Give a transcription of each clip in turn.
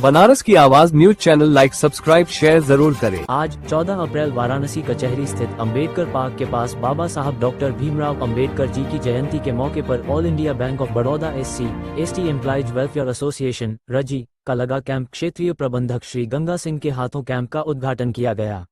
बनारस की आवाज news channel like subscribe share जरूर करें। आज 14 अप्रैल वाराणसी कचहरी स्थित अंबेडकर पार्क के पास बाबा साहब डॉक्टर भीमराव अंबेडकर जी की जयंती के मौके पर all India bank of Baroda SC/ST employees welfare association रजी का लगा कैंप क्षेत्रीय प्रबंधक श्री गंगा सिंह के हाथों कैंप का उद्घाटन किया गया।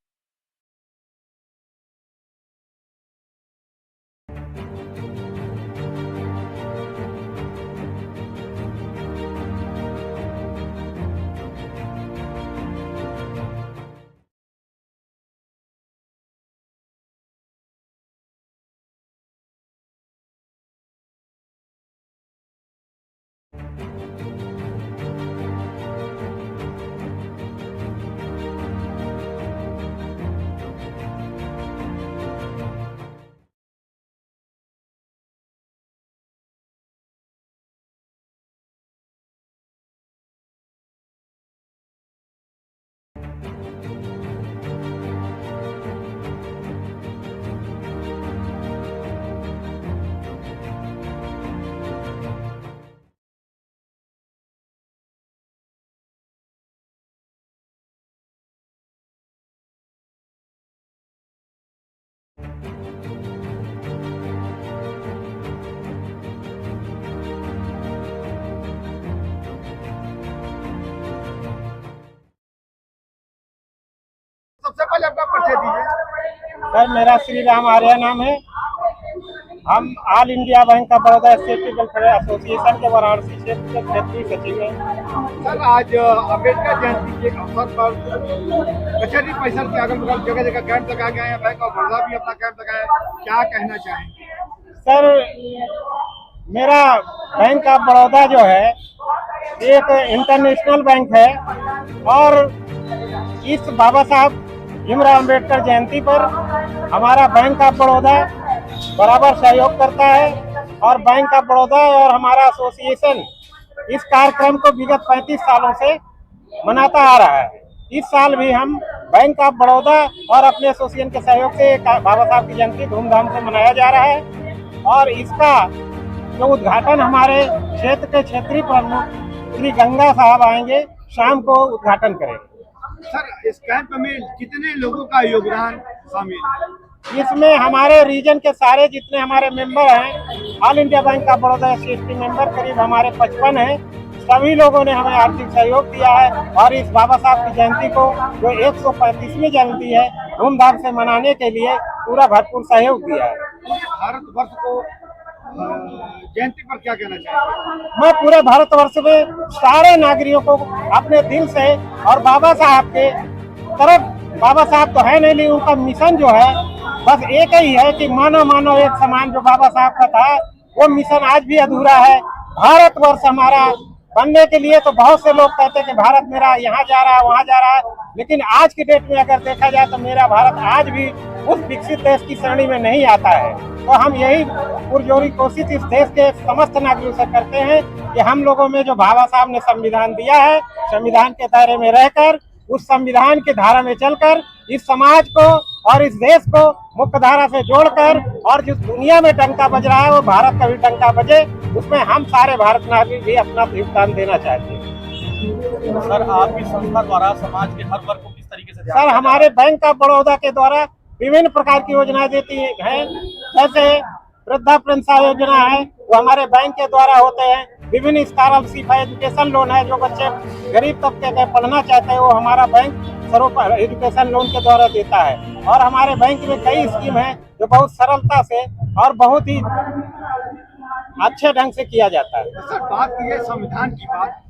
सबसे पहले अपना परिचय दीजिए। सर, मेरा श्री राम आर्या नाम है। हम ऑल इंडिया बैंक का बड़ौदा स्टेट वेलफेयर एसोसिएशन के वाराणसी क्षेत्र के क्षेत्रीय सचिव हैं। सर, आज अम्बेडकर जयंती के अवसर पर कचहरी परिसर के अगल बगल जगह जगह कैंप लगाए गए हैं। बैंक ऑफ बड़ौदा भी अपना कैंप लगाया है, क्या कहना चाहेंगे? सर, मेरा बैंक ऑफ बड़ौदा जो है एक इंटरनेशनल बैंक है और इस बाबा साहब भीमराव अंबेडकर जयंती पर हमारा बैंक ऑफ बड़ौदा बराबर सहयोग करता है और बैंक ऑफ बड़ौदा और हमारा एसोसिएशन इस कार्यक्रम को विगत 35 सालों से मनाता आ रहा है। इस साल भी हम बैंक ऑफ बड़ौदा और अपने एसोसिएशन के सहयोग से बाबा साहब की जयंती धूमधाम से मनाया जा रहा है और इसका जो उद्घाटन हमारे क्षेत्र के क्षेत्रीय प्रमुख श्री गंगा साहब आएंगे, शाम को उद्घाटन करेंगे। सर, इस कैंप में कितने लोगों का योगदान शामिल है? इसमें हमारे रीजन के सारे जितने हमारे मेंबर हैं, ऑल इंडिया बैंक का बड़ौदा SC/ST मेंबर करीब हमारे 55 हैं। सभी लोगों ने हमें आर्थिक सहयोग दिया है और इस बाबा साहब की जयंती को जो 135वीं जयंती है धूमधाम से मनाने के लिए पूरा भरपूर सहयोग दिया है। भारतवर्ष को जयंती पर क्या कहना चाहेंगे? मैं पूरे भारतवर्ष में सारे नागरिकों को अपने दिल से और बाबा साहब के तरफ, बाबा साहब तो है नहीं लेकिन उनका मिशन जो है बस एक ही है कि मानव मानव एक समान, जो बाबा साहब का था वो मिशन आज भी अधूरा है। भारतवर्ष हमारा बनने के लिए तो बहुत से लोग कहते हैं कि भारत मेरा यहाँ जा रहा है वहाँ जा रहा है, लेकिन आज की डेट में अगर देखा जाए तो मेरा भारत आज भी उस विकसित देश की श्रेणी में नहीं आता है। तो हम यही पुरजोरी कोशिश इस देश के समस्त नागरिकों से करते हैं कि हम लोगों में जो बाबा साहब ने संविधान दिया है, संविधान के दायरे में रहकर, उस संविधान की धारा में चलकर इस समाज को और इस देश को मुख्य धारा से जोड़कर, और जिस दुनिया में डंका बज रहा है वो भारत का भी डंका बजे, उसमें हम सारे भारत नागरिक भी अपना योगदान देना चाहते हैं। सर, आपकी संस्था द्वारा समाज के हर वर्ग को किस तरीके से? सर, हमारे बैंक ऑफ बड़ौदा के द्वारा विभिन्न प्रकार की योजनाएं देती हैं, जैसे वृद्धा पेंशन योजना है वो हमारे बैंक के द्वारा होते हैं। विभिन्न स्कॉलरशिप है, एजुकेशन लोन है, जो बच्चे गरीब तबके के पढ़ना चाहते हैं वो हमारा बैंक स्वरूप एजुकेशन लोन के द्वारा देता है। और हमारे बैंक में कई स्कीम है जो बहुत सरलता से और बहुत ही अच्छे ढंग से किया जाता है। सर, बात की है संविधान की बात।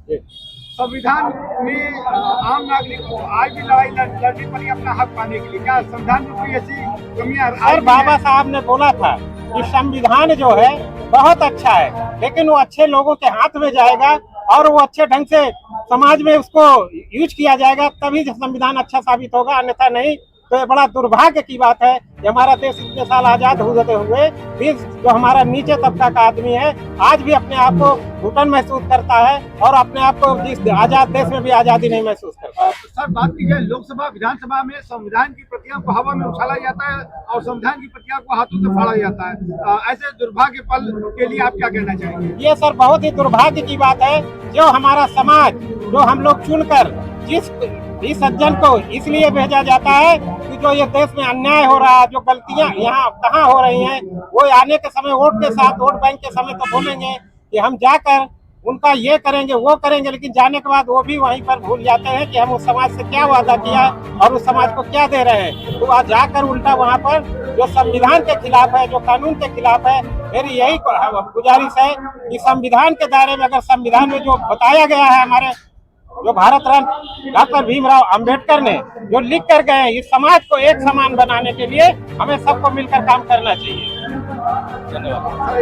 संविधान में आम नागरिक को आज भी लड़ाई लड़नी पड़ी अपना हक पाने के लिए। क्या संविधान में कोई ऐसी कमियां? सर, बाबा साहब ने बोला था कि संविधान जो है बहुत अच्छा है, लेकिन वो अच्छे लोगों के हाथ में जाएगा और वो अच्छे ढंग से समाज में उसको यूज किया जाएगा, तभी संविधान अच्छा साबित होगा, अन्यथा नहीं। तो ये बड़ा दुर्भाग्य की बात है कि हमारा देश इतने साल आजाद होते हुए भी जो हमारा नीचे तबका का आदमी है आज भी अपने आप को घुटन महसूस करता है और अपने आप को जिस आजाद देश में भी आजादी नहीं महसूस करता। सर, बात की जाए लोकसभा विधानसभा में संविधान की प्रतियां को हवा में उछाला जाता है और संविधान की प्रतियां को हाथों से फाड़ा जाता है। ऐसे दुर्भाग्य पल के लिए आप क्या कहना चाहेंगे? ये सर बहुत ही दुर्भाग्य की बात है, जो हमारा समाज जो हम लोग चुनकर इस सज्जन को इसलिए भेजा जाता है कि जो ये देश में अन्याय हो रहा है, जो गलतियां यहाँ कहाँ हो रही हैं, वो आने के समय वोट के साथ, वोट बैंक के समय तो बोलेंगे कि हम जाकर उनका ये करेंगे वो करेंगे, लेकिन जाने के बाद वो भी वहीं पर भूल जाते हैं कि हम उस समाज से क्या वादा किया है और उस समाज को क्या दे रहे हैं। तो आज जाकर उल्टा वहाँ पर जो संविधान के खिलाफ है, जो कानून के खिलाफ है, मेरी यही गुजारिश है कि संविधान के दायरे में, अगर संविधान में जो बताया गया है, हमारे जो भारत रत्न डॉक्टर भीमराव अंबेडकर ने जो लिख कर गए, इस समाज को एक समान बनाने के लिए हमें सबको मिलकर काम करना चाहिए। धन्यवाद।